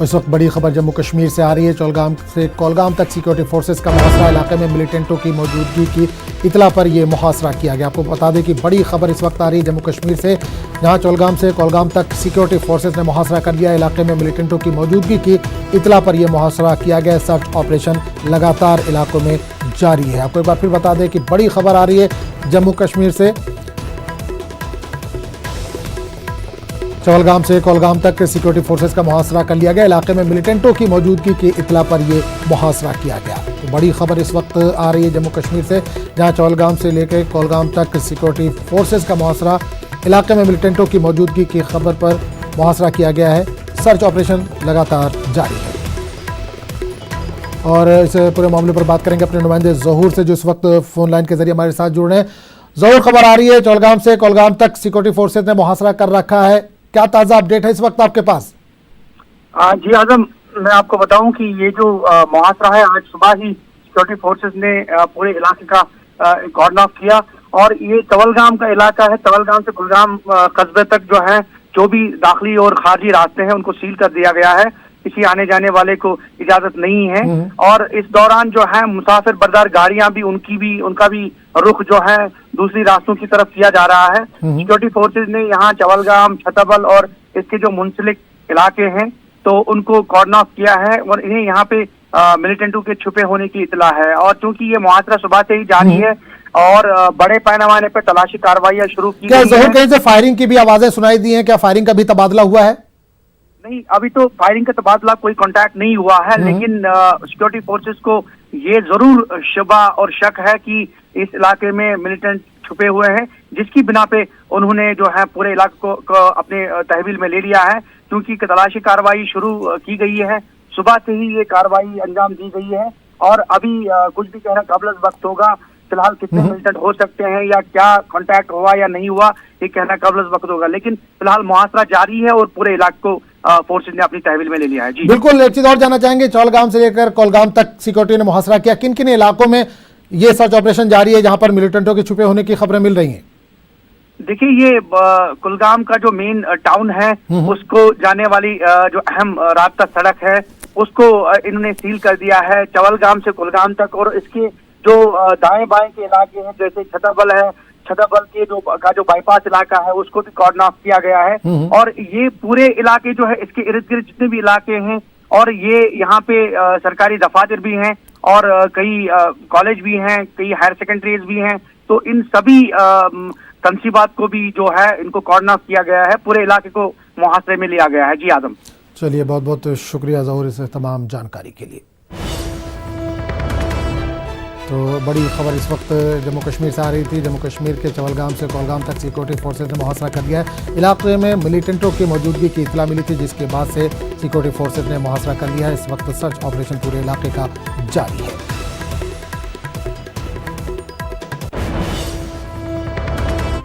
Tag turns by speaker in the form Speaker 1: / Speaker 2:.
Speaker 1: इस वक्त बड़ी खबर जम्मू कश्मीर से आ रही है। चौलगाम से कोलगाम तक सिक्योरिटी फोर्सेस का मुहासरा, इलाके में मिलिटेंटों की मौजूदगी की इतला पर यह मुहासरा किया गया। आपको बता दें कि बड़ी खबर इस वक्त आ रही है जम्मू कश्मीर से, जहां चौलगाम से कोलगाम तक सिक्योरिटी फोर्सेस ने मुहासरा कर लिया। इलाके में मिलिटेंटों की मौजूदगी की इतला पर यह मुहासरा किया गया। सर्च ऑपरेशन लगातार इलाकों में जारी है। आपको एक बार फिर बता दें कि बड़ी खबर आ रही है जम्मू कश्मीर से, चौलगाम से कोलगाम तक सिक्योरिटी फोर्सेस का मुहासरा कर लिया गया। इलाके में मिलिटेंटों की मौजूदगी की इतला पर यह मुहासरा किया गया। तो बड़ी खबर इस वक्त आ रही है जम्मू कश्मीर से, जहां चौलगाम से लेकर कोलगाम तक सिक्योरिटी फोर्सेस का मुहासरा, इलाके में मिलिटेंटों की मौजूदगी की खबर पर मुहासरा किया गया है। सर्च ऑपरेशन लगातार जारी है। और इस पूरे मामले पर बात करेंगे अपने नुमाइंदे ज़हूर से, जो इस वक्त फोन लाइन के जरिए हमारे साथ जुड़ रहे हैं। ज़हूर, खबर आ रही है चौलगाम से कोलगाम तक सिक्योरिटी फोर्सेस ने मुहासरा कर रखा है, क्या ताज़ा अपडेट है इस वक्त आपके पास?
Speaker 2: जी आजम, मैं आपको बताऊं कि ये जो मुहासरा है, आज सुबह ही सिक्योरिटी फोर्सेस ने पूरे इलाके का कॉर्डन ऑफ किया। और ये तवलगाम का इलाका है। तवलगाम से कुलगाम कस्बे तक जो है, जो भी दाखिली और खारजी रास्ते हैं उनको सील कर दिया गया है। किसी आने जाने वाले को इजाजत नहीं है। और इस दौरान जो है मुसाफिर बरदार गाड़ियां भी उनका भी रुख जो है दूसरी रास्तों की तरफ किया जा रहा है। सिक्योरिटी फोर्सेज ने यहाँ चवलगाम, छतबल और इसके जो मुंसलिक इलाके हैं तो उनको कॉर्डन ऑफ किया है और इन्हें यहाँ पे मिलिटेंटों के छुपे होने की इतला है। और चूंकि ये मुहासरा सुबह से ही जारी है और बड़े पैमाने पर तलाशी कार्रवाइयां शुरू की गई है।
Speaker 1: कहीं से फायरिंग की भी आवाजें सुनाई दी हैं, क्या फायरिंग का भी तबादला हुआ है?
Speaker 2: नहीं, अभी तो फायरिंग का तबादला कोई कांटेक्ट नहीं हुआ है, लेकिन सिक्योरिटी फोर्सेस को ये जरूर शुबा और शक है कि इस इलाके में मिलिटेंट छुपे हुए हैं, जिसकी बिना पे उन्होंने जो है पूरे इलाके को अपने तहवील में ले लिया है। क्योंकि तलाशी कार्रवाई शुरू की गई है, सुबह से ही ये कार्रवाई अंजाम दी गई है और अभी कुछ भी कहना काबिल वक्त होगा। फिलहाल कितने मिलिटेंट हो सकते हैं या क्या कांटेक्ट हुआ या नहीं हुआ, ये कहना काबिल वक्त होगा। लेकिन फिलहाल मुहासरा जारी है और पूरे इलाके को फोर्सेज ने अपनी तहवील में ले लिया है। जी
Speaker 1: बिल्कुल, एक चीज और जानना चाहेंगे, चौलगाम से लेकर कोलगाम तक सिक्योरिटी ने मुहासरा किया, किन किन इलाकों में ये सर्च ऑपरेशन जारी है जहां पर मिलिटेंटों के छुपे होने की खबरें मिल रही हैं?
Speaker 2: देखिए, ये कुलगाम का जो मेन टाउन है उसको जाने वाली जो अहम रास्ता सड़क है उसको इन्होंने सील कर दिया है, चवलगाम से कुलगाम तक। और इसके जो दाएं बाएं के इलाके हैं, जैसे छतबल है, छतबल के जो बाईपास इलाका है उसको भी कॉर्डन ऑफ किया गया है। और ये पूरे इलाके जो है, इसके इर्द गिर्द जितने भी इलाके हैं, और ये यहाँ पे सरकारी दफातर भी हैं और कई कॉलेज भी हैं, कई हायर सेकेंडरीज भी हैं। तो इन सभी तंसीबात को भी जो है इनको कॉर्डन ऑफ किया गया है, पूरे इलाके को मुहासरे में लिया गया है। जी आदम,
Speaker 1: चलिए, बहुत बहुत शुक्रिया ज़हूर इस तमाम जानकारी के लिए। तो बड़ी खबर इस वक्त जम्मू कश्मीर से आ रही थी। जम्मू कश्मीर के चवलगाम से कोलगाम तक सिक्योरिटी फोर्सेस ने मुहासरा कर लिया है। इलाके में मिलिटेंटों की मौजूदगी की इतला मिली थी, जिसके बाद से सिक्योरिटी फोर्सेस ने मुहासरा कर लिया है। इस वक्त सर्च ऑपरेशन पूरे इलाके का जारी है।